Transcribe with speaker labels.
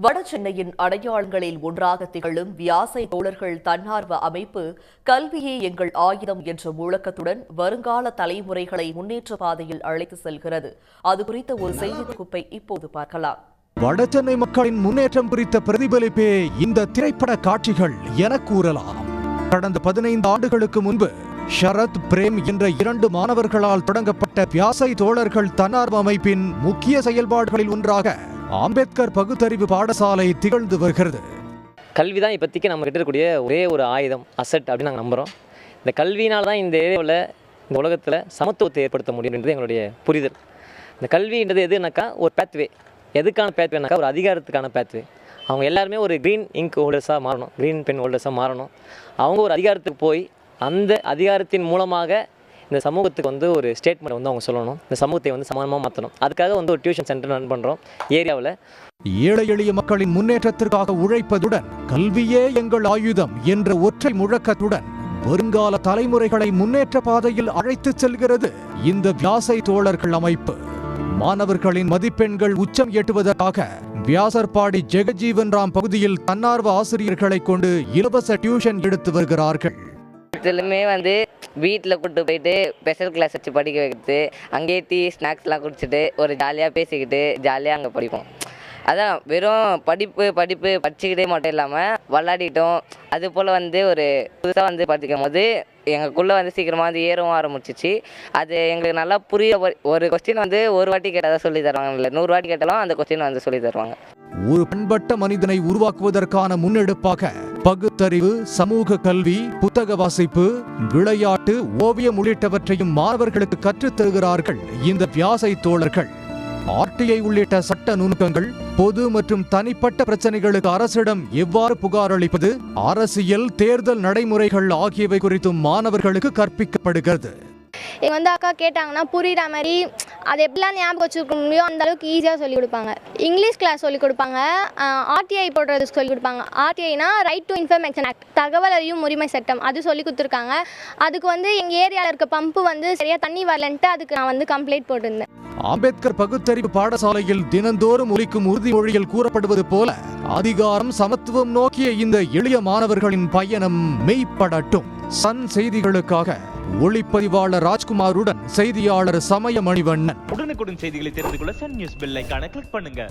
Speaker 1: வட சென்னையின் அடையாளங்களில் ஒன்றாக திகழும் வியாசை தோழர்கள் தன்னார்வ அமைப்பு கல்வியே எங்கள் ஆயுதம் என்ற முழக்கத்துடன் வருங்கால தலைமுறைகளை முன்னேற்ற பாதையில் அழைத்து செல்கிறது. அது குறித்த ஒரு செய்தி தொகுப்பை இப்போது பார்க்கலாம்.
Speaker 2: வடசென்னை மக்களின் முன்னேற்றம் குறித்த பிரதிபலிப்பே இந்த திரைப்பட காட்சிகள் என கூறலாம். கடந்த 15 ஆண்டுகளுக்கு முன்பு ஷரத் பிரேம் என்ற 2 மாணவர்களால் தொடங்கப்பட்ட வியாசை தோழர்கள் தன்னார்வ அமைப்பின் முக்கிய செயல்பாடுகளில் ஒன்றாக அம்பேத்கர் பகுத்தறிவு பாடசாலை திகழ்ந்து வருகிறது.
Speaker 3: கல்வி தான் இப்போதைக்கு நம்ம கிட்ட இருக்கக்கூடிய ஒரே ஒரு ஆயுதம், அசட் அப்படின்னு நாங்கள் நம்புகிறோம். இந்த கல்வியினால் தான் இந்த ஏரியாவில், இந்த உலகத்தில் சமத்துவத்தை ஏற்படுத்த முடியுன்றது எங்களுடைய புரிதல். இந்த கல்வின்றது எதுனாக்கா ஒரு பேத்வே. எதுக்கான பேத்வேனாக்கா ஒரு அதிகாரத்துக்கான பேத்வே. அவங்க எல்லாருமே ஒரு க்ரீன் இங்க் ஹோல்டர்ஸாக மாறணும், க்ரீன் பென் ஹோல்டர்ஸாக மாறணும். அவங்க ஒரு அதிகாரத்துக்கு போய் அந்த அதிகாரத்தின் மூலமாக இந்த சமூகத்துக்கு ஒரு ஸ்டேட்மெண்ட் அவங்க சொல்லணும். இந்த சமூகத்தை சமானமாக மாற்றணும். அதுக்காக ஒரு டியூஷன் சென்டர் ரன் பண்ணுறோம் ஏரியாவில்.
Speaker 2: ஏழை எளிய மக்களின் முன்னேற்றத்திற்காக உழைப்பதுடன் கல்வியே எங்கள் ஆயுதம் என்ற ஒற்றை முழக்கத்துடன் வருங்கால தலைமுறைகளை முன்னேற்ற பாதையில் அழைத்து செல்கிறது இந்த வியாசை தோழர்கள் அமைப்பு. மாணவர்களின் மதிப்பெண்கள் உச்சம் எட்டுவதற்காக வியாசர்பாடி ஜெகஜீவன் ராம் பகுதியில் தன்னார்வ ஆசிரியர்களை கொண்டு இலவச டியூஷன் எடுத்து வருகிறார்கள்.
Speaker 4: வீட்டில் கூப்பிட்டு போயிட்டு ஸ்பெஷல் கிளாஸ் வச்சு படிக்க வைக்கிறது, அங்கேயே டீ ஸ்நாக்ஸ்லாம் குடிச்சிட்டு ஒரு ஜாலியாக பேசிக்கிட்டு ஜாலியாக அங்கே படிப்போம். அதான் வெறும் படிச்சுக்கிட்டே மட்டும் இல்லாமல் விளாடிட்டோம். அது போல் ஒரு புதுசாக படிக்கும் போது எங்களுக்குள்ளே சீக்கிரமாக ஏறவும் ஆரம்பிச்சிச்சு. அது எங்களுக்கு நல்லா புரிய ஒரு கொஸ்டின் ஒரு வாட்டி கேட்டால் சொல்லி தருவாங்க, இல்லை 100 வாட்டி கேட்டாலும் அந்த கொஸ்டின் சொல்லி தருவாங்க.
Speaker 2: ஒரு பண்பட்ட மனிதனை உருவாக்குவதற்கான முன்னெடுப்பாக பகுத்தறிவு, சமூக கல்வி, புத்தக வாசிப்பு, விளையாட்டு, ஓவியம் உள்ளிட்டவற்றையும் மாணவர்களுக்கு கற்றுத் தருகிறார்கள் இந்த வியாசை தோழர்கள். ஆர்டிஐ உள்ளிட்ட சட்ட நுணுக்கங்கள், பொது மற்றும் தனிப்பட்ட பிரச்சனைகளுக்கு அரசிடம் எவ்வாறு புகார் அளிப்பது, அரசியல், தேர்தல் நடைமுறைகள் ஆகியவை குறித்தும் மாணவர்களுக்கு கற்பிக்கப்படுகிறது.
Speaker 5: இங்கே அக்கா கேட்டாங்கன்னா புரிகிற மாதிரி அது எப்படிலாம் ஞாபகம் வச்சுருக்க முடியும் அந்த அளவுக்கு ஈஸியாக சொல்லிக் கொடுப்பாங்க. இங்கிலீஷ் கிளாஸ் சொல்லிக் கொடுப்பாங்க, ஆர்டிஐ போடுறதுக்கு சொல்லிக் கொடுப்பாங்க. ஆர்டிஐனா ரைட் டு இன்ஃபர்மேஷன் ஆக்ட், தகவல் அறியும் உரிமை சட்டம், அது சொல்லி கொடுத்துருக்காங்க. அதுக்கு எங்கள் ஏரியாவில் இருக்க பம்பு சரியாக தண்ணி வரலன்ட்டு அதுக்கு நான் கம்ப்ளைண்ட் போட்டிருந்தேன்.
Speaker 2: அம்பேத்கர் பகுத்தறிவு பாடசாலையில் தினந்தோறும் ஒலிக்கும் உறுதிமொழியில் கூறப்படுவது போல அதிகாரம், சமத்துவம் நோக்கிய இந்த எளிய மாணவர்களின் பயணம் மெய்ப்படட்டும். சன் செய்திகளுக்காக ஒளிப்பதிவாளர் ராஜ்குமாருடன் செய்தியாளர் சமய மணிவண்ணன்.
Speaker 6: உடனுக்குடன் செய்திகளை தெரிந்து கொள்ள சன் நியூஸ் பெல் ஐகானை கிளிக் பண்ணுங்க.